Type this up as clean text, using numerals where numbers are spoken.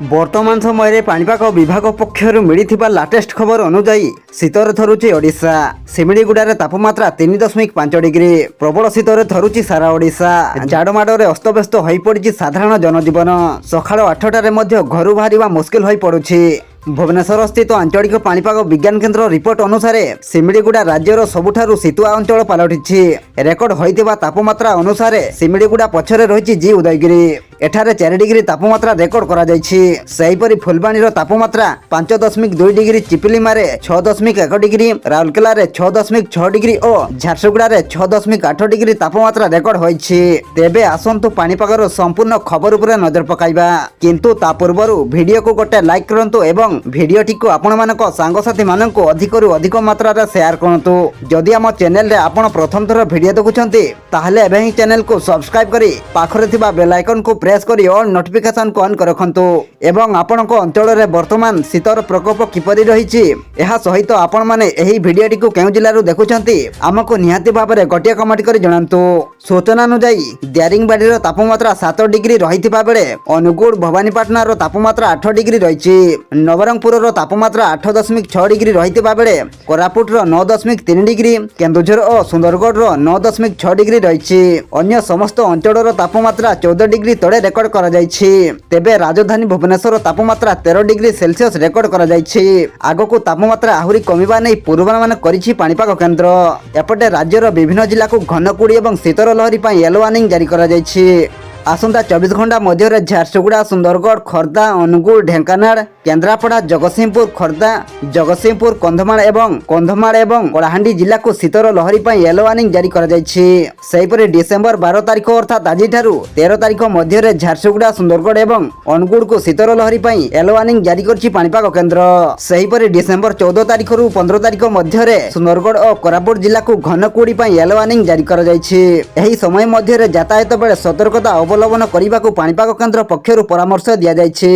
बर्तमान समय पाणीपाग विभाग पक्षर मिली लाटेस्ट खबर अनुजाई शीतर थरुची ओडिशा सिमिलीगुड़े तापमात्रा 3.5 डिग्री प्रबल शीतर थरुची सारा ओडिशा जाड़माड़े अस्तव्यस्त हो पड़ी साधारण जनजीवन सकाळ 8टारे घर बाहर मुस्किल हो पड़ुछि। भुवनेश्वर स्थित आंचलिक पाणीपाग विज्ञान केन्द्र रिपोर्ट अनुसार सिमिलीगुड़ा राज्यर सबुठारु शीतुआ अंचल पलटिछि। रेकर्ड होइतिबा तापमात्रा अनुसार सिमिलीगुड़ा पछरे रहिछि जी उदयगिरी एठारे 4 डिग्री तापमात्रा रेकर्ड करा जायछि। सेहिपरि फुलबाणीर तापमात्रा 5.2 डिग्री चिपिलिमारे 6.1 डिग्री राउरकेला 6.6 डिग्री और झारसुगुड़ा 6.8 डिग्री तापमात्रा रेकर्ड होइछि। तेबे आसंतु पाणीपागर संपूर्ण खबर उपरे नजर पकाइबा किंतु ता पूर्वरु वीडियो को गोटे लाइक करंतु एवं भिडियोटी को आपण मानक सांगसाथी मानक अधिकरु अधिक मात्रा शेयर करंतु। जदि आम चैनल रे आपण प्रथम थर वीडियो देखुछंती ताहले एबे ही चैनल को सब्सक्राइब करी पाखरे थिबा बेल आइकन को प्रेस करी ऑल नोटिफिकेशन को ऑन रखंतु एवं आपण को अंचल रे वर्तमान शीतर प्रकोप किपरि रहिछि एहा सहित आपण माने एही भिडियोटी को केउ जिल्ला रु देखुछंती हमको निहाती भाबरे गटिया कमेंट करी जणांतु। सूचना अनुसार दारिंगबाड़ी रो तापमात्रा 7 डिग्री रहिथिबा बेले अनुगुड़ भवानीपाटना रो तापमात्रा 8 डिग्री रहिछि। नवरंगपुर रो तापमात्रा 8.6 डिग्री रहिथिबा बेले कोरापुट रो 9.3 डिग्री केन्दुझर और सुंदरगढ़ रो 9.6 डिग्री रहिछि। अन्य समस्त अंचल रो तापमात्रा 14 डिग्री तळे रेकर्ड करा जायछि। तेबे राजधानी भुवनेश्वर तापमात्रा 13 डिग्री सेल्सियस रेकर्ड करा जायछि। आगको तापमात्रा आहुरी कमिबा नै पूर्वानुमान करिछि पाणीपाग केन्द्र। एपटे राज्यर विभिन्न जिल्ला को घनकुड़ी एवं शीतर लहरी पई येलो वार्निंग जारी करा जायछि। आसंता 24 घंटा मध्य झारसुगुड़ा सुंदरगढ़ खोर्धा अनुगुल ढेंकानाल केन्द्रापड़ा जगतसिंहपुर खोर्धा जगतसिंहपुर कंधमाल एवं कलाहांडी जिला को शीतर लहरी पर येलो वार्निंग जारी करा जायछि। सेहिपरि डिसेंबर 12 तारिख अर्थात आज 13 तारिख मध्य झारसुगुड़ा सुंदरगढ़ एवं अनुगुल को शीतर लहरी पर येलो वार्निंग जारी करछि पाणीपाग केन्द्र। सेहिपरि डिसेंबर 14 तारिख रु 15 तारिख मध्य सुंदरगढ़ और कोरापुट जिला को घनकुड़ी पर येलो वार्निंग जारी करा जायछि। एही समय मध्य यातायात बेले सतर्कता अवलंबन करने को पाणीपाग केन्द्र पक्षरु परामर्श दिया जायछि।